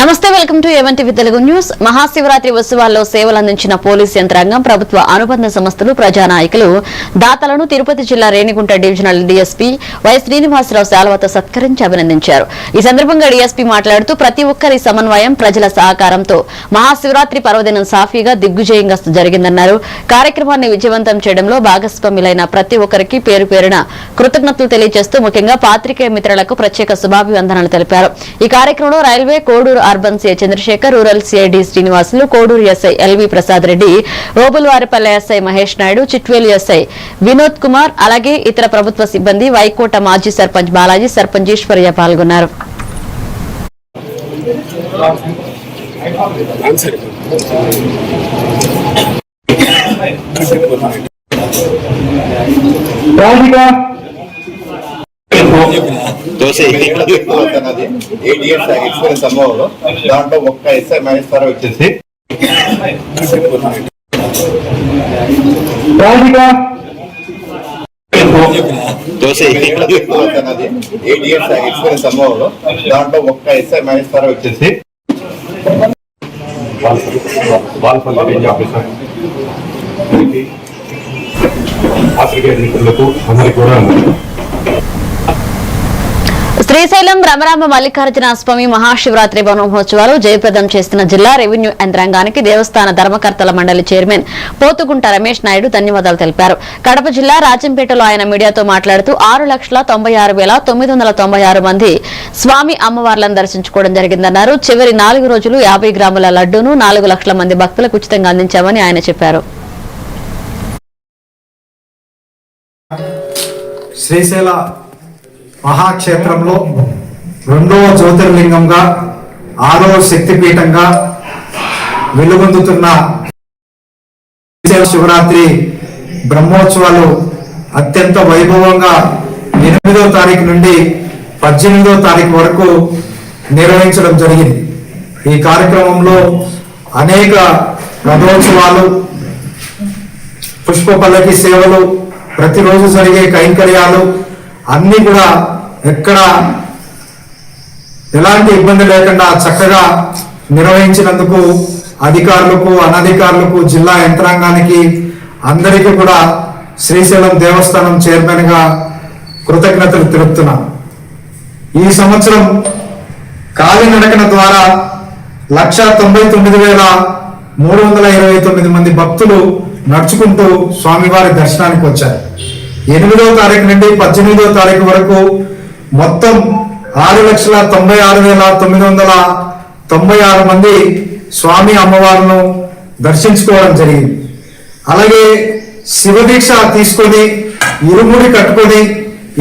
నమస్తే, welcome to A one TV Telugu news. Mahashivratri ఉత్సవాల్లో సేవలు అందించిన పోలీసు యంత్రాంగం, ప్రభుత్వ అనుబంధ సంస్థలు, ప్రజానాయకులు, దాతలను తిరుపతి జిల్లా Renigunta divisional DSP Y Srinivasarao శాలువాతో సత్కరించి అభినందించారు. ఈ సందర్భంగా డీఎస్పీ మాట్లాడుతూ ప్రతి ఒక్కరి సమన్వయం, ప్రజల సహకారంతో మహాశివరాత్రి పర్వదినం సాఫీగా దిగ్విజయంగా జరిగిందన్నారు. కార్యక్రమాన్ని విజయవంతం చేయడంలో భాగస్వాములైన ప్రతి ఒక్కరికి పేరు పేరున కృతజ్ఞతలు తెలియజేస్తూ ముఖ్యంగా పాత్రికేయ మిత్రులకు ప్రత్యేక శుభాభివందనాలు తెలిపారు. ఈ కార్యక్రమంలో railway, Koduru urban CI Chandrashekar, rural CID Srinivasulu, Koduru SI LV Prasad Reddy, Robulvaripalle SI Mahesh Naidu, Chitvel SI Vinod Kumar, అలాగే ఇతర ప్రభుత్వ సిబ్బంది, వైకోట మాజీ సర్పంచ్ బాలాజీ, సర్పంచ్ ఈశ్వర్య పాల్గొన్నారు. ఎక్స్పీరియన్స్ అనుభవంలో దాంట్లో ఒక్క ఎస్ఐ మహేశ్వర వచ్చేసి ఎక్స్పీరియన్స్ అనుభవంలో దాంట్లో ఒక్క ఎస్ఐ మహేశ్వర వచ్చేసి శ్రీశైలం రమరామ మల్లికార్జున స్వామి మహాశివరాత్రి బ్రహ్మోత్సవాలు జయప్రదం చేస్తున్న జిల్లా రెవెన్యూ యంత్రాంగానికి దేవస్థాన ధర్మకర్తల మండలి చైర్మన్ పోతుగుంట రమేష్ నాయుడు ధన్యవాదాలు తెలిపారు. కడప జిల్లా రాజంపేటలో ఆయన మీడియాతో మాట్లాడుతూ 6,96,996 మంది స్వామి అమ్మవార్లను దర్శించుకోవడం జరిగిందన్నారు. చివరి 4 రోజులు 50 గ్రాముల లడ్డూను 4 లక్షల మంది భక్తులకు ఉచితంగా అందించామని ఆయన చెప్పారు. శ్రీశైల మహాక్షేత్రంలో 2వ జ్యోతిర్లింగంగా 6వ శక్తిపీఠంగా వెలుగొందుతున్న శివరాత్రి బ్రహ్మోత్సవాలు అత్యంత వైభవంగా 8వ తారీఖు నుండి 18వ తారీఖు వరకు నిర్వహించడం జరిగింది. ఈ కార్యక్రమంలో అనేక రథోత్సవాలు, పుష్ప పల్లకి సేవలు, ప్రతిరోజు జరిగే కైంకర్యాలు అన్ని కూడా ఎక్కడ ఎలాంటి ఇబ్బంది లేకుండా చక్కగా నిర్వహించినందుకు అధికారులకు, అనధికారులకు, జిల్లా యంత్రాంగానికి అందరికీ కూడా శ్రీశైలం దేవస్థానం చైర్మన్ గా కృతజ్ఞతలు తెలుపుతున్నాను. ఈ సంవత్సరం కాలినడకన ద్వారా 1,99,329 మంది భక్తులు నడుచుకుంటూ స్వామివారి దర్శనానికి వచ్చారు. 8వ తారీఖు నుండి 18వ తారీఖు వరకు మొత్తం 6,96,996 మంది స్వామి అమ్మవారిను దర్శించుకోవడం జరిగింది. అలాగే శివదీక్ష తీసుకొని ఇరుముడి కట్టుకొని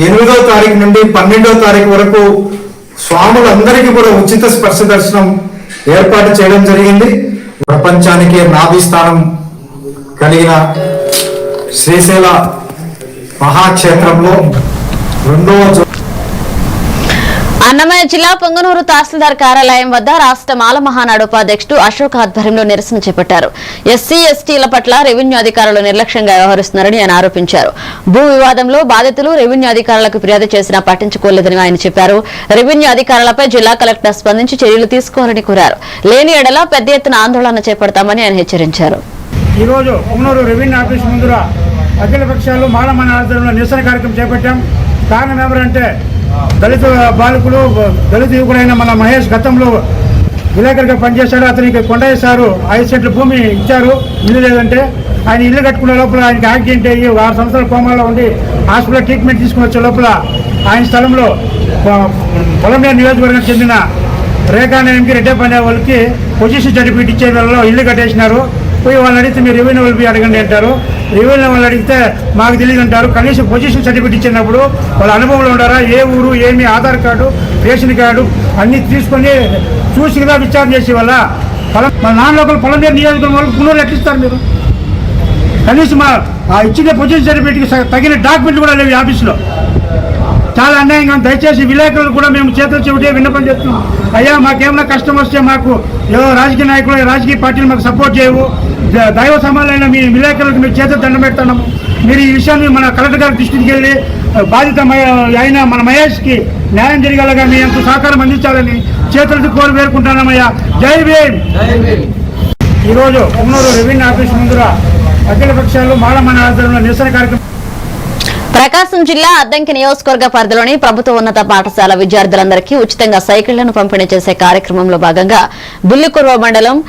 8వ తారీఖు నుండి 12వ తారీఖు వరకు స్వాములందరికీ కూడా ఉచిత స్పర్శ దర్శనం ఏర్పాటు చేయడం జరిగింది. ప్రపంచానికే నాభి స్థానం కలిగిన శ్రీశైల మహాక్షేత్రంలో 2వ అన్నమయ్య జిల్లా పొంగనూరు తహసీల్దార్ కార్యాలయం వద్ద రాష్ట్ర మాల మహానాడు ఉపాధ్యక్షుడు అశోక్ ఆధ్వర్యంలో నిరసన చేపట్టారు. ఎస్సీ, ఎస్టీల పట్ల రెవెన్యూ అధికారులు నిర్లక్ష్యంగా వ్యవహరిస్తున్నారని ఆయన ఆరోపించారు. భూ వివాదంలో బాధితులు రెవెన్యూ అధికారులకు ఫిర్యాదు చేసినా పట్టించుకోలేదని ఆయన చెప్పారు. రెవెన్యూ అధికారులపై జిల్లా కలెక్టర్ స్పందించి చర్యలు తీసుకోవాలని కోరారు. లేని ఎడల పెద్ద ఎత్తున ఆందోళన చేపడతామని ఆయన హెచ్చరించారు. ఈ రోజు పొంగనూరు రెవెన్యూ ఆఫీస్ ముందర అఖిల పక్షాలు మాల మహానాడు నిరసన కార్యక్రమం చేపట్టాం. కారణం ఎవరంటే దళిత బాలకులు, దళిత యువకుడైన మన మహేష్ గతంలో విలేకరుగా పనిచేశాడు. అతనికి కొండయ్య సారు 5 సెంట్ల భూమి ఇచ్చారు, ఇల్లు లేదంటే. ఆయన ఇల్లు కట్టుకునే లోపల ఆయనకి యాక్సిడెంట్ అయ్యి 6 సంవత్సరాల కోమాలో ఉండి హాస్పిటల్ ట్రీట్మెంట్ తీసుకుని వచ్చే లోపల ఆయన స్థలంలో పొలంనేరు నియోజకవర్గానికి చెందిన రేఖానాయంకి రెడ్డప్ప అనే వాళ్ళకి పొజిషన్ సర్టిఫికేట్ ఇచ్చే వాళ్ళలో ఇల్లు కట్టేసినారు. పోయి వాళ్ళని అడిగితే మీరు రెవెన్యూ వాళ్ళు అడగండి అంటారు. రెవెన్యూ వాళ్ళు అడిగితే మాకు తెలియదు అంటారు. కనీసం పొజిషన్ సర్టిఫికేట్ ఇచ్చినప్పుడు వాళ్ళ అనుభవంలో ఉండారా, ఏ ఊరు, ఏమి, ఆధార్ కార్డు, రేషన్ కార్డు అన్నీ తీసుకొని చూసి కదా విచారణ చేసే వాళ్ళ మన నాన్ లోకల్ పొలంనేరు నియోజకవర్గం వాళ్ళకి పునరులు ఎట్లిస్తారు మీరు? కనీసం ఇచ్చిన పొజిషన్ సర్టిఫికేట్కి తగిన డాక్యుమెంట్లు కూడా లేవు ఈ ఆఫీసులో. చాలా అన్యాయంగా ఉంది. దయచేసి విలేకరులు కూడా మేము చేతులు చెబితే విన్నపం చేస్తున్నాం. అయ్యా మాకేమైనా కష్టం వస్తే మాకు రాజకీయ నాయకులు రాజకీయ పార్టీలు మాకు సపోర్ట్ చేయవు. దైవ సమానమైన మీ విలేకరులకు మీరు చేతులు దండం పెడుతున్నాము. మీరు ఈ విషయాన్ని మన కలెక్టర్ గారి దృష్టికి వెళ్ళి బాధిత అయిన మన మహేష్కి న్యాయం జరిగేలాగా మీ ఎంత సహకారం అందించాలని చేతులతో కోరి వేరుకుంటున్నామయ్యా. జై భీమ్. ఈరోజు పొంగనూరు రెవెన్యూ ఆఫీస్ ముందర అఖిల పక్షాలు మాలమాన ఆధ్వర్యంలో నిరసన కార్యక్రమం. ప్రకాశం జిల్లా అద్దంకి నియోజకవర్గ పరిధిలోని ప్రభుత్వ ఉన్నత పాఠశాల విద్యార్థులందరికీ ఉచితంగా సైకిళ్లను పంపిణీ చేసే కార్యక్రమంలో భాగంగా బుల్లికుర్వ మండలం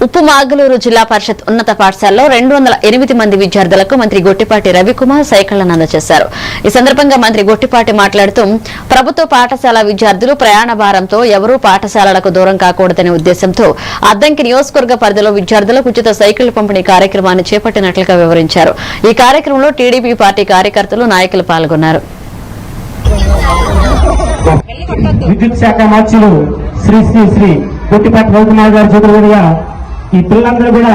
ఉప్పుమాగలూరు జిల్లా పరిషత్ ఉన్నత పాఠశాలలో 208 మంది విద్యార్థులకు మంత్రి గొట్టిపాటి రవికుమార్ సైకిళ్లను అందజేశారు. ఈ సందర్భంగా మంత్రి గొట్టిపాటి మాట్లాడుతూ ప్రభుత్వ పాఠశాల విద్యార్థులు ప్రయాణ భారంతో ఎవరూ పాఠశాలలకు దూరం కాకూడదనే ఉద్దేశంతో అద్దంకి నియోజకవర్గ పరిధిలో విద్యార్థులకు ఉచిత సైకిళ్ల పంపిణీ కార్యక్రమాన్ని చేపట్టినట్లుగా వివరించారు. ఈ కార్యక్రమంలో టీడీపీ పార్టీ కార్యకర్తలు నాయకులు పాల్గొన్నారు. విద్యుత్ శాఖ మార్చులు శ్రీ శ్రీ శ్రీ గొట్టిపాటి రవికుమార్ గారి చేతుల మీదుగా ఈ పిల్లలందరూ కూడా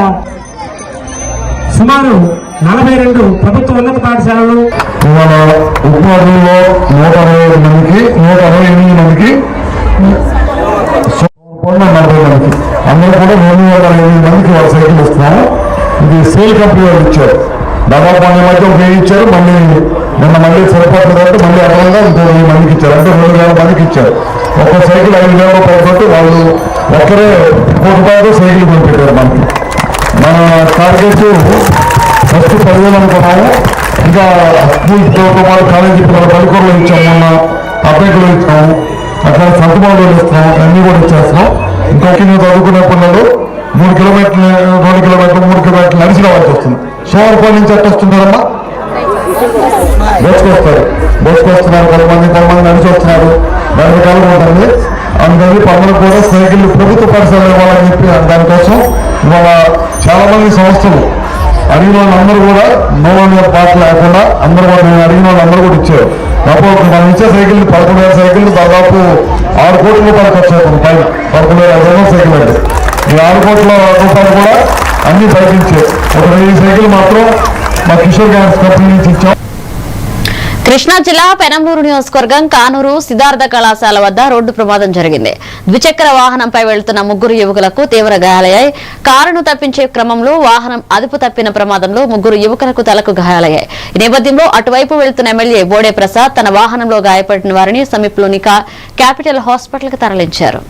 సుమారు 42 ప్రభుత్వ ఉన్నత పాఠశాలలు ఇవాళ ఉపాధుల్లో 168 మందికి 40 మందికి అందరూ కూడా 208 మందికి వాళ్ళ సైకిల్ ఇస్తున్నారు. ఇది సేల్ కంపెనీ వాళ్ళు ఇచ్చారు. దాదాపు మన మధ్య 1000 ఇచ్చారు. మళ్ళీ సరిపోతుందంటే మళ్ళీ అదనంగా ఇంకో 1000 మందికి ఇచ్చారు. అంటే 2000 మందికి ఇచ్చారు. ఒక్క సైకిల్ 5000 రూపాయలు పెట్టి వాళ్ళు ఒక్కరే 1 రూపాయలతో సైకిల్ కొనిపెట్టారు. మన టార్గెట్ ఫస్ట్ 10,000 అనుకున్నాము. ఇంకా స్కూల్తో పాటు కాలేజీ పిల్లల పలుకూరులో ఇచ్చాము, మొన్న అబ్బాయిలో ఇచ్చాము, అక్కడ సంతమాలో ఇస్తున్నాము, అన్నీ కూడా ఇచ్చేస్తున్నాం. ఇంకొక చదువుకునే పిల్లలు 3 కిలోమీటర్లు 2 కిలోమీటర్లు 3 కిలోమీటర్లు నడిచి రావాల్సి వస్తుంది. సోమవారం నుంచి ఎట్ట వస్తుంటారమ్మా? బస్సుకొస్తున్నారు. కొంతమంది నడిచి వస్తున్నారు. రకరకాలుగా ఉంటుంది. అందుకని పనులకు కూడా సైకిల్ ప్రభుత్వ పాఠశాల ఇవ్వాలని చెప్పి దానికోసం ఇవాళ చాలా మంది సంస్థలు అడిగిన వాళ్ళందరూ కూడా నోవని పాట లేకుండా అందరూ కూడా నేను అడిగిన వాళ్ళందరూ కూడా ఇచ్చారు. అప్పుడు మనం ఇచ్చే సైకిల్ 11,000 సైకిల్ దాదాపు 6 కోట్ల రూపాయలు ఖర్చు అవుతుంది. పైన 11,500 సైకిల్ అంటే ఈ 6 కోట్ల రూపాయలు కూడా అన్ని బయట ఇచ్చారు. ఒక 1000 సైకిల్ మాత్రం మా కిషోర్ గ్యాస్ కంపెనీ నుంచి ఇచ్చాం. కృష్ణా జిల్లా పెనంబూరు నియోజకవర్గం కానూరు సిద్ధార్థ కళాశాల వద్ద రోడ్డు ప్రమాదం జరిగింది. ద్విచక్ర వాహనంపై వెళ్తున్న 3 యువకులకు తీవ్ర గాయాలయ్యాయి. కారును తప్పించే క్రమంలో వాహనం అదుపు తప్పిన ప్రమాదంలో 3 యువకులకు తలకు గాయాలయ్యాయి. ఈ నేపథ్యంలో అటువైపు వెళ్తున్న ఎమ్మెల్యే బోడే ప్రసాద్ తన వాహనంలో గాయపడిన వారిని సమీపంలోని క్యాపిటల్ హాస్పిటల్ కు తరలించారు.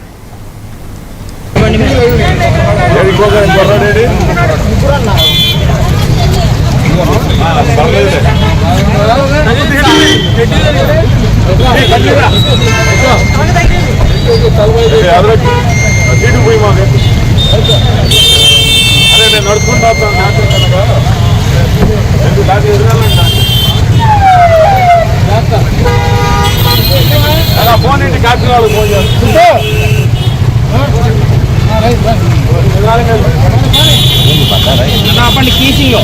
ఫోన్ ఏంటి క్యాప్టెన్ వాళ్ళకి ఫోన్ చేస్తుంటే కీసింగ్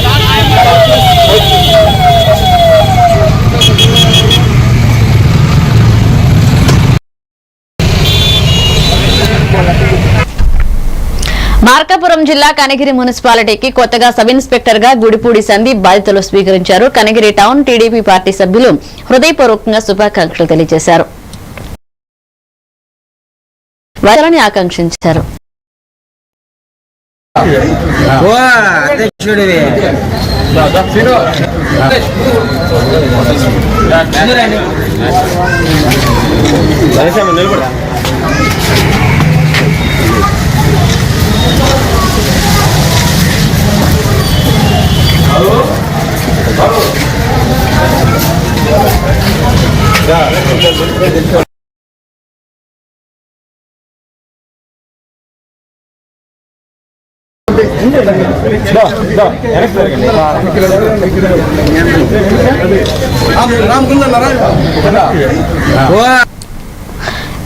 మార్కాపురం జిల్లా కనిగిరి మున్సిపాలిటీకి కొత్తగా సబ్ ఇన్స్పెక్టర్ గా గుడిపూడి సందీప్ బాధ్యతలు స్వీకరించారు. కనిగిరి టౌన్ టీడీపీ పార్టీ సభ్యులు హృదయపూర్వకంగా శుభాకాంక్షలు తెలియజేశారు. వారిని ఆకాంక్షించారు.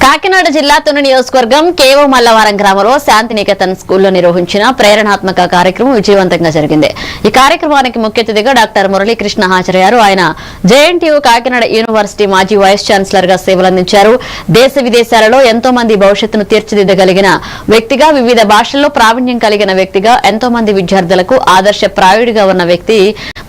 కాకినాడ జిల్లా తుని నియోజకవర్గం కేవో మల్లవరం గ్రామంలో శాంతినికేతన్ స్కూల్లో నిర్వహించిన ప్రేరణాత్మక కార్యక్రమం విజయవంతంగా జరిగింది. ఈ కార్యక్రమానికి ముఖ్య అతిథిగా డాక్టర్ మురళీకృష్ణ హాజరయ్యారు. ఆయన జేఎన్టీయూ కాకినాడ యూనివర్సిటీ మాజీ వైస్ ఛాన్సలర్ గా సేవలందించారు. దేశ విదేశాలలో ఎంతో మంది భవిష్యత్తును తీర్చిదిద్దగలిగిన వ్యక్తిగా, వివిధ భాషల్లో ప్రావీణ్యం కలిగిన వ్యక్తిగా, ఎంతో మంది విద్యార్థులకు ఆదర్శప్రాయుడిగా ఉన్న వ్యక్తి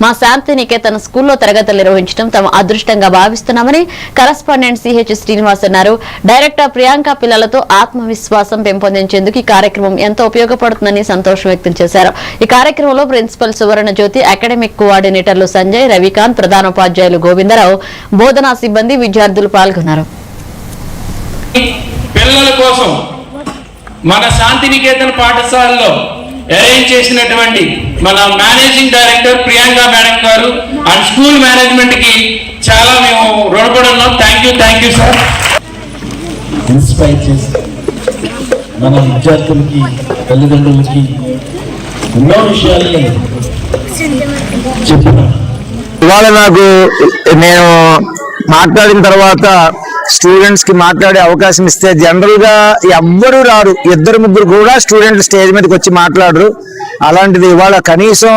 మా శాంతినికేతన్ స్కూల్లో తరగతులు నిర్వహించడం తమ అదృష్టంగా భావిస్తున్నామని కరస్పాండెంట్ సిహెచ్ శ్రీనివాస్ అన్నారు. డైరెక్టర్ ప్రియాంక పిల్లలతో ఆత్మవిశ్వాసం పెంపొందించేందుకు ఈ కార్యక్రమం ఎంతో ఉపయోగపడుతుందని సంతోషం వ్యక్తం చేశారు. ఈ కార్యక్రమంలో ప్రిన్సిపల్ సువర్ణ జ్యోతి, అకాడమిక్ కోఆర్డినేటర్లు సంజయ్, రవికాంత్, ప్రధానోపాధ్యాయులు గోవిందరావు, బోధనా సిబ్బంది, విద్యార్థులు పాల్గొన్నారు. పిల్లల కోసం మన శాంతినికేతన్ పాఠశాలలో అరేంజ్ చేసినటువంటి మన మేనేజింగ్ డైరెక్టర్ ప్రియాంక మేడం గారు అండ్ స్కూల్ మేనేజ్మెంట్ కి చాలా మేము రుణపడి ఉన్నాం. Thank you sir. ఇన్స్పైర్ చేసి మన విద్యార్థులకి, తల్లిదండ్రులకి ఎన్నో విషయాల్ని చెప్పిన ఇవాళ నేను మాట్లాడిన తర్వాత స్టూడెంట్స్ కి మాట్లాడే అవకాశం ఇస్తే జనరల్ గా ఎవ్వరు రారు, 2-3 కూడా స్టూడెంట్లు స్టేజ్ మీదకి వచ్చి మాట్లాడరు. అలాంటిది ఇవాళ కనీసం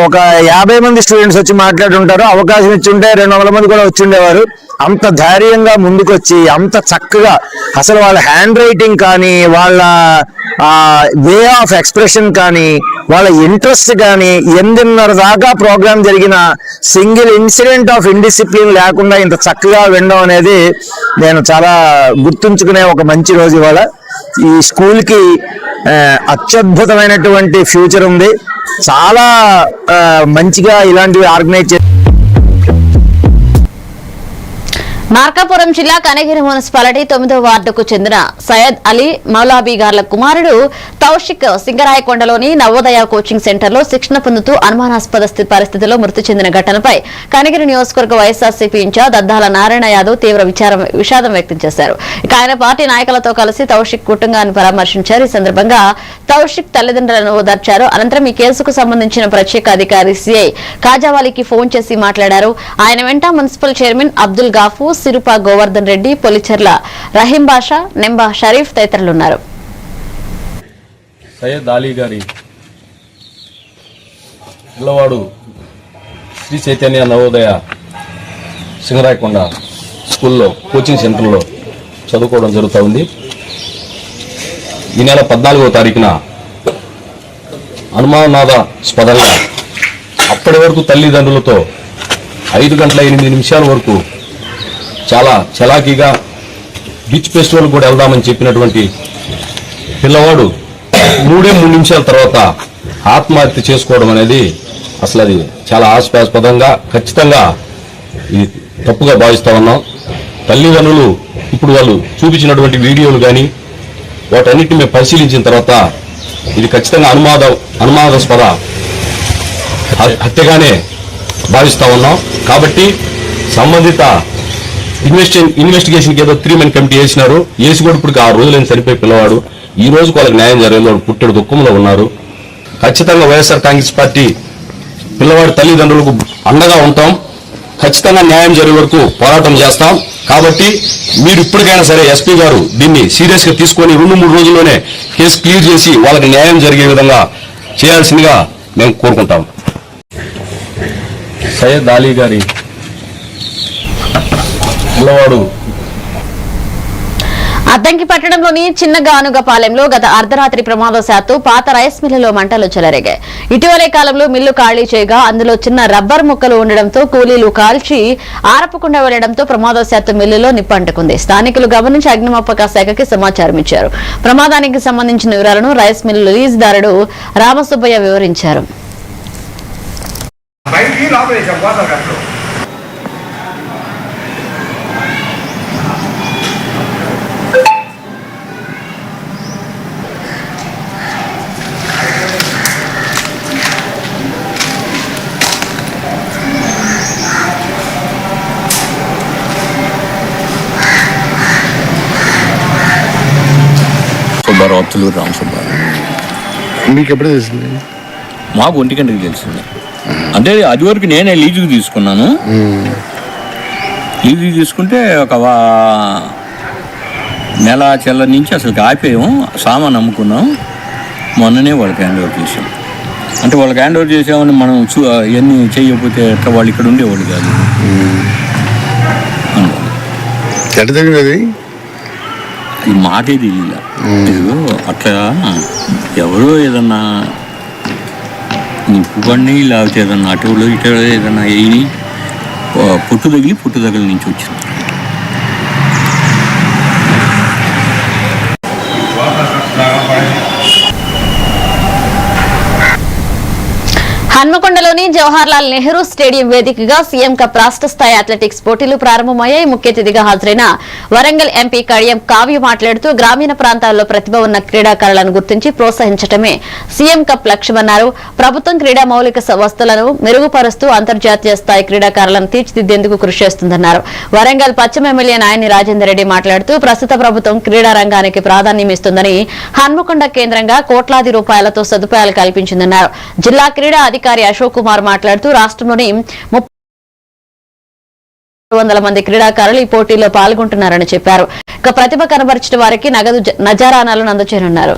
ఒక 50 మంది స్టూడెంట్స్ వచ్చి మాట్లాడి ఉంటారు. అవకాశం ఇచ్చుంటే 200 మంది కూడా వచ్చి ఉండేవారు. అంత ధైర్యంగా ముందుకొచ్చి అంత చక్కగా అసలు వాళ్ళ హ్యాండ్ రైటింగ్ కానీ, వాళ్ళ వే ఆఫ్ ఎక్స్ప్రెషన్ కానీ, వాళ్ళ ఇంట్రెస్ట్ కానీ 8:30 దాకా ప్రోగ్రామ్ జరిగిన సింగిల్ ఇన్సిడెంట్ ఆఫ్ ఇండిసిప్లిన్ లేకుండా ఇంత చక్కగా వినడం అనేది నేను చాలా గుర్తుంచుకునే ఒక మంచి రోజు ఇవాళ. ఈ స్కూల్ కి అత్యద్భుతమైనటువంటి ఫ్యూచర్ ఉంది. చాలా మంచిగా ఇలాంటివి ఆర్గనైజ్ చేసి మార్కాపురం జిల్లా కనగిరి మున్సిపాలిటీ 9వ వార్డుకు చెందిన సయ్యద్ అలీ మౌలాబీ గార్ల కుమారుడు తౌషిక్ సింగరాయకొండలోని నవోదయ కోచింగ్ సెంటర్లో శిక్షణ పొందుతూ అనుమానాస్పద పరిస్థితిలో మృతి చెందిన ఘటనపై కనగిరి నియోజకవర్గ వైఎస్ఆర్సీపీ ఇన్ఛార్జ్ దద్దాల నారాయణ యాదవ్ తీవ్ర విషాదం వ్యక్తం చేశారు. ఇక ఆయన పార్టీ నాయకులతో కలిసి తౌషిక్ కుటుంబాన్ని పరామర్శించారు. ఈ సందర్భంగా తౌషిక్ తల్లిదండ్రులను ఓదార్చారు. అనంతరం ఈ కేసుకు సంబంధించిన ప్రత్యేక అధికారి సిఐ కాజావాలీకి ఫోన్ చేసి మాట్లాడారు. ఆయన వెంట మున్సిపల్ చైర్మన్ అబ్దుల్ గాఫూ, సిరుపా గోవర్ధన్ రెడ్డి, పొలిచెర్ల రహీం బాషా, నెంబా షరీఫ్ తదితరులున్నారు. సయ్యద్ అలీ గారి పిల్లవాడు శ్రీ చైతన్య నవోదయ సింగరాయకొండ స్కూల్లో కోచింగ్ సెంటర్లో చదువుకోవడం జరుగుతూ ఉంది. ఈ నెల 14వ తారీఖున అనుమానాస్పదంగా అప్పటి వరకు తల్లిదండ్రులతో 5 గంటల 8 నిమిషాల వరకు చాలా చలాకీగా బీచ్ ఫెస్టివల్ కూడా వెళ్దామని చెప్పినటువంటి పిల్లవాడు 3 నిమిషాల తర్వాత ఆత్మహత్య చేసుకోవడం అనేది అసలు అది చాలా హాస్యాస్పదంగా, ఖచ్చితంగా ఇది తప్పుగా భావిస్తా ఉన్నాం. తల్లిదండ్రులు ఇప్పుడు వాళ్ళు చూపించినటువంటి వీడియోలు కానీ వాటన్నిటిని మేము పరిశీలించిన తర్వాత ఇది ఖచ్చితంగా అనుమానాస్పద హత్యగానే భావిస్తా ఉన్నాం. కాబట్టి సంబంధిత ఇన్వెస్టిగేషన్కి ఏదో 3-man కమిటీ వేసినారు. వేసి కూడా ఇప్పుడు 6 రోజులైన చనిపోయి పిల్లవాడు ఈ రోజు వాళ్ళకి న్యాయం జరగలేదు. పుట్టెడు దుఃఖంలో ఉన్నారు. ఖచ్చితంగా వైఎస్ఆర్ కాంగ్రెస్ పార్టీ పిల్లవాడి తల్లిదండ్రులకు అండగా ఉంటాం. ఖచ్చితంగా న్యాయం జరిగే వరకు పోరాటం చేస్తాం. కాబట్టి మీరు ఇప్పటికైనా సరే ఎస్పీ గారు దీన్ని సీరియస్ గా తీసుకొని 2-3 రోజుల్లోనే కేసు క్లియర్ చేసి వాళ్ళకి న్యాయం జరిగే విధంగా చేయాల్సిందిగా మేము కోరుకుంటాం. సయ్యద్ అలీ గారి పిల్లవాడు అద్దంకి పట్టణంలోని చిన్న గానుగపాలెంలో గత అర్ధరాత్రి ప్రమాదవశాత్తు పాత రైస్ మిల్లులో మంటలు చెలరేగాయి. ఇటీవలే కాలంలో మిల్లు ఖాళీ చేయగా అందులో చిన్న రబ్బర్ ముక్కలు ఉండడంతో కూలీలు కాల్చి ఆరపకుండా వెళ్లడంతో ప్రమాదవశాత్తు మిల్లులో నిప్పంటుకుంది. స్థానికులు గమనించి అగ్నిమాపక శాఖకి సమాచారం ఇచ్చారు. ప్రమాదానికి సంబంధించిన వివరాలను రైస్ మిల్లు లీజుదారుడు రామసుబ్బయ్య వివరించారు. అబ్దుల్ రామ్ సుబ్బారావు. మీకు ఎప్పుడు తెలిసింది? మాకు 1 గంటకి తెలిసింది. అంటే అది వరకు నేనే లీజుకి తీసుకున్నాను. లీజుకి తీసుకుంటే ఒక నెల చిల్లర నుంచి అసలు ఆపేయం, సామాన్ అమ్ముకున్నాం. మొన్ననే వాళ్ళకి హ్యాండ్ ఓవర్ చేసాం. అంటే వాళ్ళకి హ్యాండ్ ఓవర్ చేసామని మనం ఇవన్నీ చేయకపోతే అట్లా వాళ్ళు ఇక్కడ ఉండేవాళ్ళు కాదు. ఎట్ట జరిగినది అది మాకే తెలియదు. అట్లా ఎవరో ఏదన్నా నిప్పు బండి లేకపోతే ఏదన్నా అటులో ఇటు ఏదన్నా వేయి పుట్టు తగిలి నుంచి వచ్చింది. హన్మకొండలోని జవహర్లాల్ నెహ్రూ స్టేడియం వేదికగా సీఎం కప్ రాష్ట్ర స్థాయి అథ్లెటిక్స్ పోటీలు ప్రారంభమయ్యాయి. ముఖ్య అతిథిగా హాజరైన వరంగల్ ఎంపీ కడియం కావ్య మాట్లాడుతూ గ్రామీణ ప్రాంతాల్లో ప్రతిభ ఉన్న క్రీడాకారులను గుర్తించి ప్రోత్సహించడమే సీఎం కప్ లక్ష్యమన్నారు. ప్రభుత్వం క్రీడా మౌలిక వసతులను మెరుగుపరుస్తూ అంతర్జాతీయ స్థాయి క్రీడాకారులను తీర్చిదిద్దేందుకు కృషి చేస్తుందన్నారు. వరంగల్ పశ్చిమ ఎమ్మెల్యే నాయని రాజేందర్ రెడ్డి మాట్లాడుతూ ప్రస్తుత ప్రభుత్వం క్రీడా రంగానికి ప్రాధాన్యమిస్తుందని, హన్మకొండ కేంద్రంగా కోట్లాది రూపాయలతో సదుపాయాలు కల్పించిందన్నారు. జిల్లా క్రీడా అధికారి అశోక్ కుమార్ మాట్లాడుతూ రాష్ట్రంలోని 300 మంది క్రీడాకారులు ఈ పోటీల్లో పాల్గొంటున్నారని చెప్పారు. ఇక ప్రతిభ కనబరిచిన వారికి నగదు నజరానాలను అందజేయనున్నారు.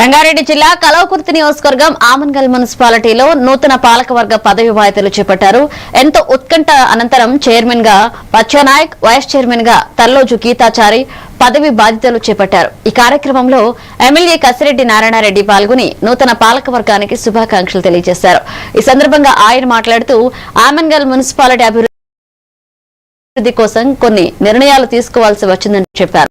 రంగారెడ్డి జిల్లా కలవకుర్తి నియోజకవర్గం ఆమన్గల్ మున్సిపాలిటీలో నూతన పాలకవర్గ పదవి బాధ్యతలు చేపట్టారు. ఎంతో ఉత్కంఠ అనంతరం చైర్మన్ గా పచ్చానాయక్, వైస్ చైర్మన్ గా తల్లోజు గీతాచారి పదవి బాధ్యతలు చేపట్టారు. ఈ కార్యక్రమంలో ఎమ్మెల్యే కసిరెడ్డి నారాయణరెడ్డి పాల్గొని నూతన పాలకవర్గానికి శుభాకాంక్షలు తెలియజేశారు. ఈ సందర్భంగా ఆయన మాట్లాడుతూ ఆమన్గల్ మున్సిపాలిటీ అభివృద్ధి కోసం కొన్ని నిర్ణయాలు తీసుకోవాల్సి వచ్చిందని చెప్పారు.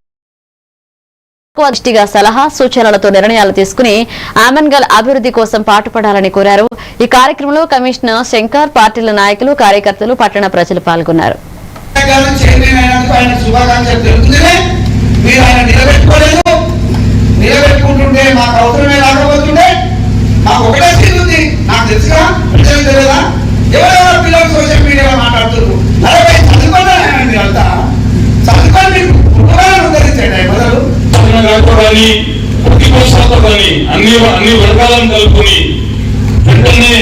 దృష్టిగా సలహా సూచనలతో నిర్ణయాలు తీసుకుని ఆమన్గల్ అభివృద్ధి కోసం పాటుపడాలని కోరారు. ఈ కార్యక్రమంలో కమిషనర్ శంకర్, పార్టీల నాయకులు, కార్యకర్తలు, పట్టణ ప్రజలు పాల్గొన్నారు. ప్రతిపక్షాలతో కానీ అన్ని వర్గాలను కలుపుకొని వెంటనే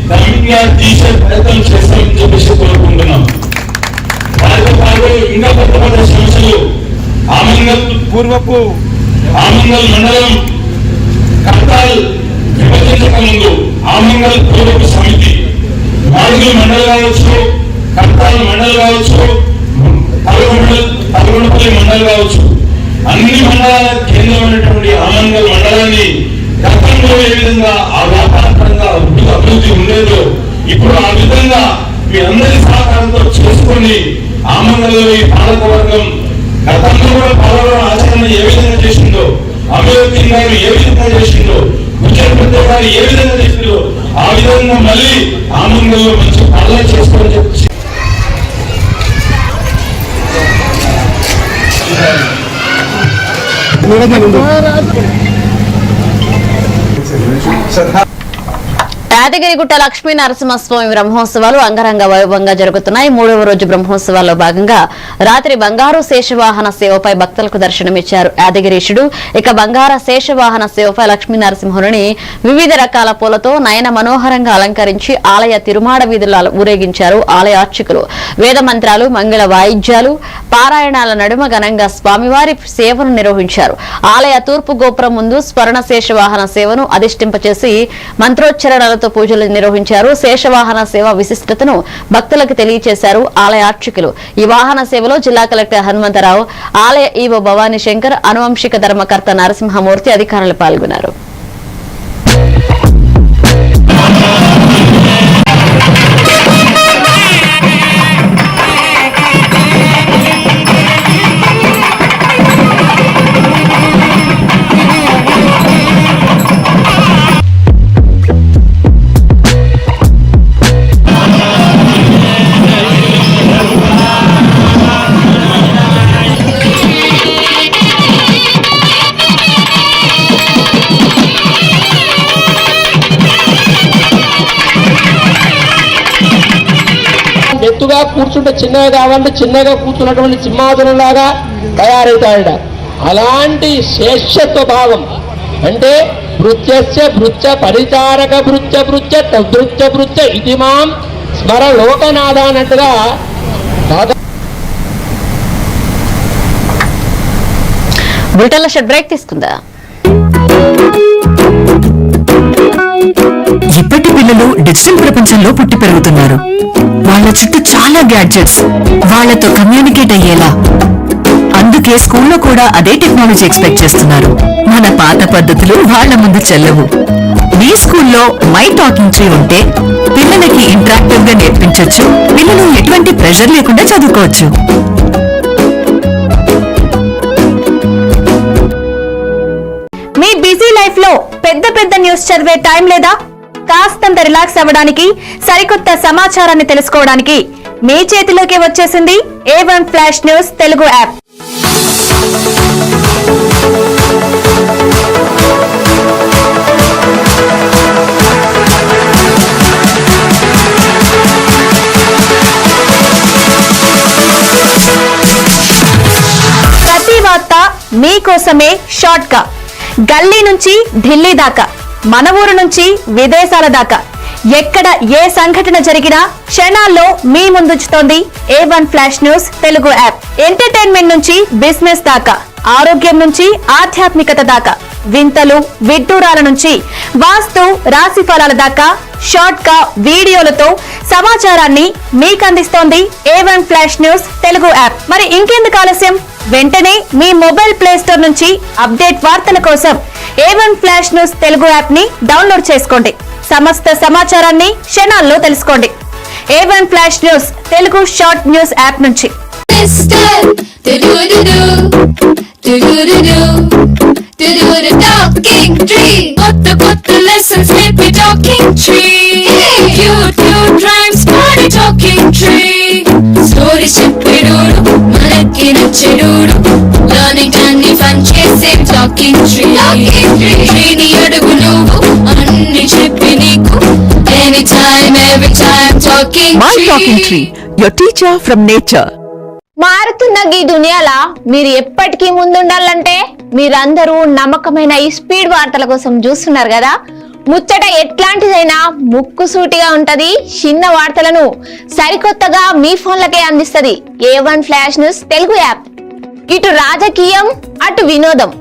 గమ్యంగా తీసే ప్రయత్నం చేస్తామని చెప్పేసి కోరుకుంటున్నాం. వారితో పాటు ఇంకా పెద్ద పెద్ద సమస్యలు ఆమన్గల్ పూర్వపు ఆమన్గల్ మండలం కర్తాల్ విభజించక ముందు ఆమన్గల్ పూర్వపు సమితి మాడుగుల మండలి కావచ్చు, కర్తాల్ మండలి కావచ్చు, తలగొండపల్లి మండలి కావచ్చు, అన్ని మండలాల కేంద్రమైనటువంటి ఆమన్గల్ మండలాన్ని గతంలో ఏ విధంగా ఆ వ్యాపారపరంగా అభివృద్ధి ఉండేదో ఇప్పుడు ఆ విధంగా మీ అందరి సహకారంతో చేసుకొని ఆమన్గల్లో ఈ పాలకవర్గం గతంలో కూడా పాలన ఆచరణ ఏ విధంగా చేసిందో, అభివృద్ధి గారు ఏ విధంగా చేసిందో, ముఖ్యమంత్రి గారు ఏ విధంగా చేసిందో ఆ విధంగా మళ్ళీ ఆమన్గల్లో మంచి పాలన చేసుకోవాలని చెప్పి యాదగిరిగుట్ట లక్ష్మీ నరసింహస్వామి బ్రహ్మోత్సవాలు అంగరంగ వైభవంగా జరుగుతున్నాయి. 3వ రోజు బ్రహ్మోత్సవాల్లో భాగంగా రాత్రి బంగారు శేషవాహన సేవపై భక్తులకు దర్శనమిచ్చారు యాదగిరీశుడు. ఇక బంగార శేషవాహన సేవపై లక్ష్మీ నరసింహుని వివిధ రకాల పూలతో నయన మనోహరంగా అలంకరించి ఆలయ తిరుమాడ వీధుల్లో ఊరేగించారు ఆలయ అర్చకులు. వేద మంత్రాలు, మంగళ వాయిద్యాలు, పారాయణాల నడుమ ఘనంగా స్వామివారి సేవను నిర్వహించారు. ఆలయ తూర్పు గోపురం ముందు స్మరణ శేషవాహన సేవను అధిష్టింపచేసి మంత్రోచ్చరణలతో పూజలు నిర్వహించారు. శేషవాహన సేవ విశిష్టతను భక్తులకు తెలియజేశారు ఆలయ అర్చకులు. ఈ వాహన సేవలో జిల్లా కలెక్టర్ హనుమంతరావు, ఆలయ ఈవో భవానీ శంకర్, అనువంశిక ధర్మకర్త నరసింహమూర్తి అధికారులు పాల్గొన్నారు. ఎత్తుగా కూర్చుంటే చిన్నగా కావాలంటే చిన్నగా కూర్చున్నటువంటి సింహాసనంలాగా తయారవుతాడట. అలాంటి శ్రేష్ఠత్వ భావం అంటే భృత్యస్య భృత్య పరిచారక భృత్య భృత్య తద్భృత్య భృత్య ఇది మాం స్మర లోకనాథ అన్నట్టుగా బులెటిన్లో షార్ట్ బ్రేక్ తీసుకుందా. ఇప్పటి పిల్లలు డిజిటల్ ప్రపంచంలో పుట్టి పెరుగుతున్నారు. వాళ్ళ చుట్టూ చాలా గ్యాడ్జెట్స్, వాళ్లతో కమ్యూనికేట్ అయ్యేలా. అందుకే స్కూల్లో కూడా అదే టెక్నాలజీ ఎక్స్పెక్ట్ చేస్తున్నారు. మన పాత పద్ధతులు వాళ్ల ముందు చెల్లవు. మీ స్కూల్లో మై టాకింగ్ ట్రీ ఉంటే పిల్లలకి ఇంటరాక్టివ్ గా నేర్పించొచ్చు. పిల్లలు ఎటువంటి ప్రెషర్ లేకుండా చదువుకోవచ్చు. మీ బిజీ లైఫ్ లో పెద్ద పెద్ద న్యూస్ చదివే టైం లేదా? కాస్తంత రిలాక్స్ అవ్వడానికి, సరికొత్త సమాచారాన్ని తెలుసుకోవడానికి మీ చేతిలోకి వచ్చేసింది A1 flash news Telugu app. ప్రతి వార్త మీకోసమే షార్ట్ గా, గల్లీ నుంచి ఢిల్లీ దాకా, మన ఊరు నుంచి విదేశాల దాకా ఎక్కడ ఏ సంఘటన జరిగినా క్షణాల్లో మీ ముందుంచుతోంది A1 flash news Telugu app. Entertainment నుంచి బిజినెస్ దాకా, ఆరోగ్యం నుంచి ఆధ్యాత్మికత దాకా, వింతలు విడ్డూరాల నుంచి వాస్తు రాశి ఫలాల దాకా షార్ట్ గా వీడియోలతో సమాచారాన్ని మీకు అందిస్తోంది A1 flash news Telugu app. మరి ఇంకెందుకు ఆలస్యం, వెంటనే మీ మొబైల్ ప్లే స్టోర్ నుంచి అప్డేట్ వార్తల కోసం A1 flash news Telugu app ని డౌన్లోడ్ చేసుకోండి. సమస్త సమాచారాన్ని క్షణాల్లో తెలుసుకోండి. A1 flash news Telugu short news app నుంచి. My talking tree, your teacher from nature. మారుతున్న ఈ దునియాలా మీరు ఎప్పటికీ ముందుండాలంటే మీరందరూ నమ్మకమైన ఈ స్పీడ్ వార్తల కోసం చూస్తున్నారు కదా. ముచ్చట ఎట్లాంటిదైనా ముక్కుసూటిగా ఉంటది. చిన్న వార్తలను సరికొత్తగా మీ ఫోన్లకే అందిస్తది A1 flash news Telugu app. ఇటు రాజకీయం, అటు వినోదం,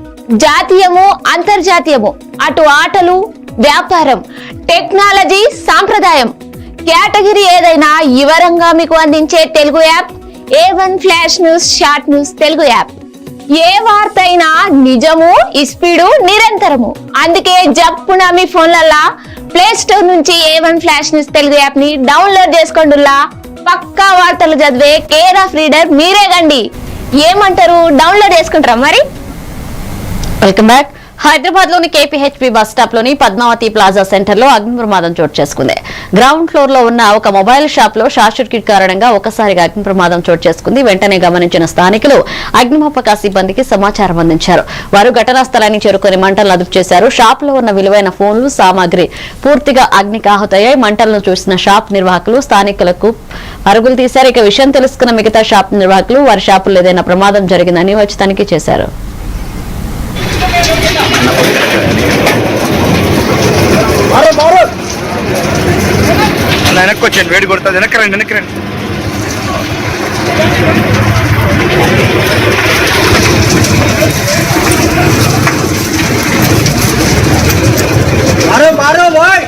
జాతీయము అంతర్జాతీయము, అటు ఆటలు, వ్యాపారం, టెక్నాలజీ, సాంప్రదాయం, కేటగిరీ ఏదైనా వివరంగా మీకు అందించే Telugu app A1 flash news short news Telugu app. ఏ వార్త అయినా నిజము, స్పీడు, నిరంతరము. అందుకే జప్పున మీ ఫోన్లల్లా ప్లే స్టోర్ నుంచి A1 flash news Telugu app ని డౌన్లోడ్ చేసుకోండిలా. పక్కా వార్తలు చదివే కేర్ ఆఫ్ రీడర్ మీరే గండి. ఏమంటారు, డౌన్లోడ్ చేసుకుంటారా మరి? Welcome back. హైదరాబాద్ లోని KPHP బస్ స్టాప్ లోని పద్మావతి ప్లాజా సెంటర్ లో అగ్ని ప్రమాదం చోటు చేసుకుంది. గ్రౌండ్ ఫ్లోర్ లో ఉన్న ఒక మొబైల్ షాప్ లో షార్ట్ సర్క్యూట్ కారణంగా ఒకసారిగా అగ్ని ప్రమాదం చోటు చేసుకుంది. వెంటనే గమనించిన స్థానికులు అగ్నిమాపక సిబ్బందికి సమాచారం అందించారు. వారు ఘటనా స్థలాన్ని చేరుకుని మంటలను అదుపు చేశారు. షాప్ లో ఉన్న విలువైన ఫోన్లు, సామాగ్రి పూర్తిగా అగ్నికి ఆహుతయ్యాయి. మంటలను చూసిన షాప్ నిర్వాహకులు స్థానికులకు పరుగులు తీశారు. ఇక విషయం తెలుసుకున్న మిగతా షాప్ నిర్వాహకులు వారి షాపుల్లో ఏదైనా ప్రమాదం జరిగిందని వచ్చి తనిఖీ చేశారు. వెనక్కి వచ్చేయండి, వేడి కొడుతుంది. వెనక్కి రండి, వెనక్కి రండి. మారో మారో బాయ్.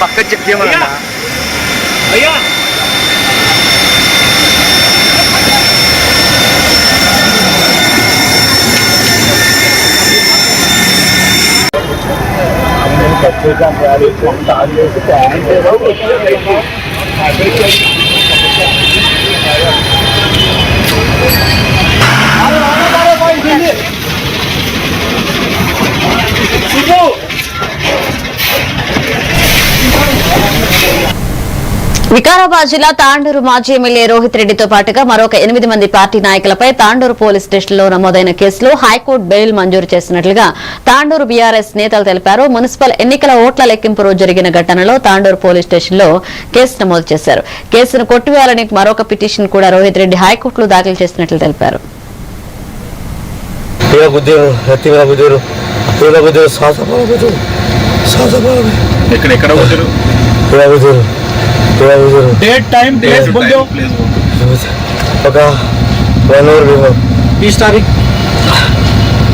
పక్క చెక్ చేయమన్నా. అయ్యా వికారాబాద్ జిల్లా తాండూరు మాజీ ఎమ్మెల్యే రోహిత్ రెడ్డితో పాటుగా మరొక 8 మంది పార్టీ నాయకులపై తాండూరు పోలీస్ స్టేషన్లో నమోదైన కేసులో హైకోర్టు బెయిల్ మంజూరు చేసినట్లుగా తాండూరు బీఆర్ఎస్ నేతలు తెలిపారు. మున్సిపల్ ఎన్నికల ఓట్ల లెక్కింపు రోజు జరిగిన ఘటనలో తాండూరు పోలీస్ స్టేషన్లో కేసు నమోదు చేశారు. కేసును కొట్టివేయాలని మరొక పిటిషన్ కూడా రోహిత్ రెడ్డి హైకోర్టులో దాఖలు చేసినట్లు తెలిపారు. डेट टाइम प्लेस बोल दो. ओके 1 और 20 तारीख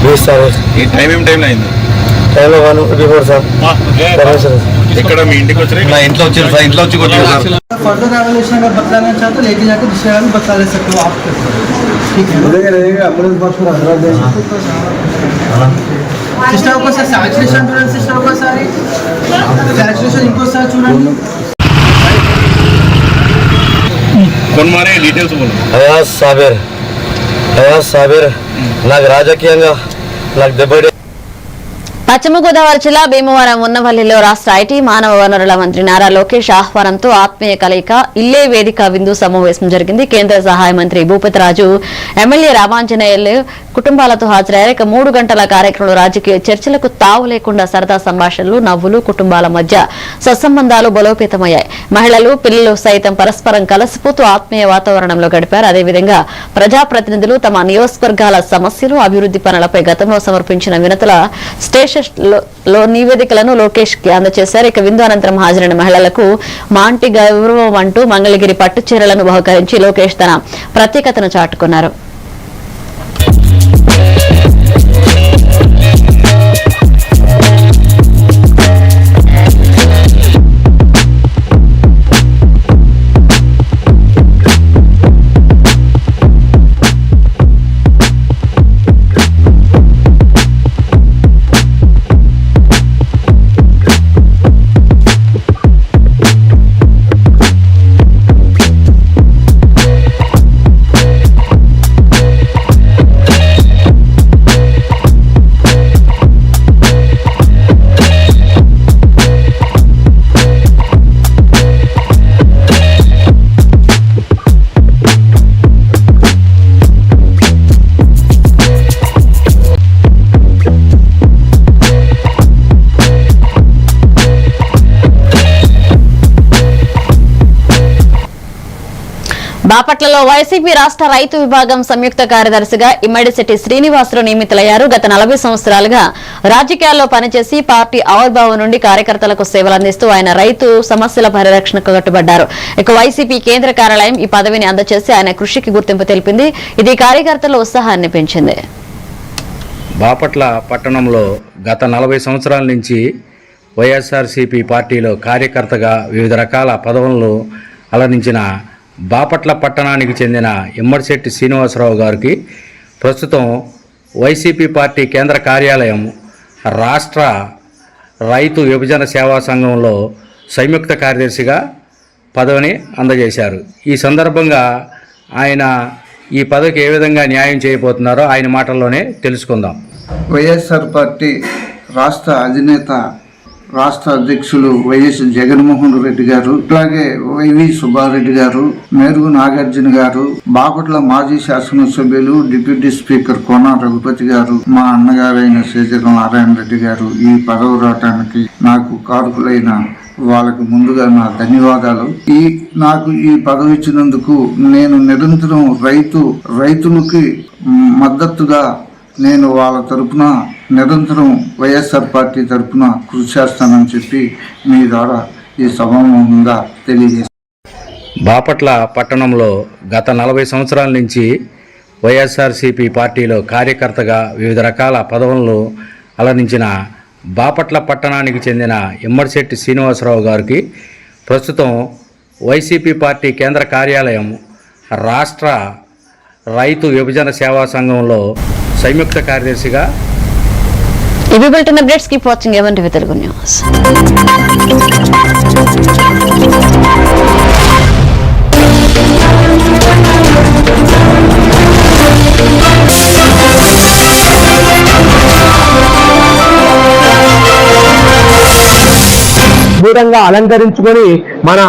20 तारीख ఈ టైం ఏం టైం అయింది? టైం 1 और बिफोर సార్. ఇక్కడ మీ ఇంటికి వచ్చారు? నా ఇంట్లో వచ్చారు సార్, ఇంట్లో వచ్చి కొట్టారు సార్. फर्दर एवोल्यूशन अगर बतलाना चाहते हो लेके जाकर दूसरे में बता ले सकते हो आप. ठीक है एम्बुलेंस बस पर सिस्टम को सर सैचुरेशन टोलरेंस सिस्टम को सारी सैचुरेशन इनको सर చూడండి. कौन मारे डिटेल्स बोलो. అయాజ్ సాబిర్ నాకు రాజకీయంగా నాకు దెబ్బ. పశ్చిమ గోదావరి జిల్లా భీమవరం ఉన్నవల్లిలో రాష్ట్ర ఐటీ మానవ వనరుల మంత్రి నారా లోకేష్ ఆహ్వానంతో ఆత్మీయ కలయిక ఇల్లే వేదిక విందు సమావేశం జరిగింది. కేంద్ర సహాయ మంత్రి భూపతిరాజు, ఎమ్మెల్యే రామాంజనేయులు కుటుంబాలతో హాజరయ్యారు. 3 గంటల కార్యక్రమంలో రాజకీయ చర్చలకు తావు లేకుండా సరదా సంభాషణలు, నవ్వులు, కుటుంబాల మధ్య సత్సంబంధాలు బలోపేతమయ్యాయి. మహిళలు, పిల్లలు సైతం పరస్పరం కలిసిపోతూ ఆత్మీయ వాతావరణంలో గడిపారు. అదేవిధంగా ప్రజాప్రతినిధులు తమ నియోజకవర్గాల సమస్యలు, అభివృద్ధి పనులపై గతంలో సమర్పించిన వినతుల స్టేషన్ లో నివేదికలను లోకేష్ కి అందజేశారు. ఇక విందు అనంతరం హాజరైన మహిళలకు మాంటి గౌరవం అంటూ మంగళగిరి పట్టు చీరలను బహుకరించి లోకేష్ తన ప్రత్యేకతను చాటుకున్నారు. బాపట్లలో వైసీపీ రాష్ట్ర రైతు విభాగం సంయుక్త కార్యదర్శిగా ఇమ్మడిశెట్టి శ్రీనివాసరావు నియమితులయ్యారు. గత 40 సంవత్సరాలుగా రాజకీయాల్లో పనిచేసి పార్టీ ఆవిర్భావం నుండి కార్యకర్తలకు సేవలందిస్తూ ఆయన రైతు సమస్యల పరిరక్షణకు కట్టుబడ్డారు. ఇక వైసీపీ కేంద్ర కార్యాలయం ఈ పదవిని అందజేసి ఆయన కృషికి గుర్తింపు తెలిపింది. ఇది కార్యకర్తల ఉత్సాహాన్ని పెంచింది. బాపట్ల పట్టణంలో గత 40 సంవత్సరాల నుంచి వైఎస్ఆర్సీపీ పార్టీలో కార్యకర్తగా వివిధ రకాల పదవులను అలరించిన బాపట్ల పట్టణానికి చెందిన ఇమ్మడిశెట్టి శ్రీనివాసరావు గారికి ప్రస్తుతం వైసీపీ పార్టీ కేంద్ర కార్యాలయం రాష్ట్ర రైతు విభజన సేవా సంఘంలో సంయుక్త కార్యదర్శిగా పదవిని అందజేశారు. ఈ సందర్భంగా ఆయన ఈ పదవికి ఏ విధంగా న్యాయం చేయబోతున్నారో ఆయన మాటల్లోనే తెలుసుకుందాం. వైఎస్ఆర్ పార్టీ రాష్ట్ర అధినేత రాష్ట్ర అధ్యక్షులు వైఎస్ జగన్మోహన్ రెడ్డి గారు, అలాగే వైవి సుబ్బారెడ్డి గారు, మేరుగు నాగార్జున గారు, బాపట్ల మాజీ శాసనసభ్యులు డిప్యూటీ స్పీకర్ కోన రఘుపతి గారు, మా అన్నగారైన శ్రీజగన్ నారాయణ రెడ్డి గారు ఈ పదవి రావటానికి నాకు కారకులైన వాళ్ళకి ముందుగా నా ధన్యవాదాలు. నాకు ఈ పదవి ఇచ్చినందుకు నేను నిరంతరం రైతులకి మద్దతుగా నేను వాళ్ళ తరపున నిరంతరం వైఎస్ఆర్ పార్టీ తరపున కృషి చేస్తానని చెప్పి మీ ద్వారా ఈ సభాముఖంగా తెలియజేస్తాను. బాపట్ల పట్టణంలో గత 40 సంవత్సరాల నుంచి వైఎస్ఆర్సీపీ పార్టీలో కార్యకర్తగా వివిధ రకాల పదవులను అలరించిన బాపట్ల పట్టణానికి చెందిన ఇమ్మడిశెట్టి శ్రీనివాసరావు గారికి ప్రస్తుతం వైసీపీ పార్టీ కేంద్ర కార్యాలయం రాష్ట్ర రైతు విభజన సేవా సంఘంలో సంయుక్త కార్యదర్శిగా. ఇవి bulletin updates. Keep watching A1 Telugu news. దూరంగా అలంకరించుకొని మన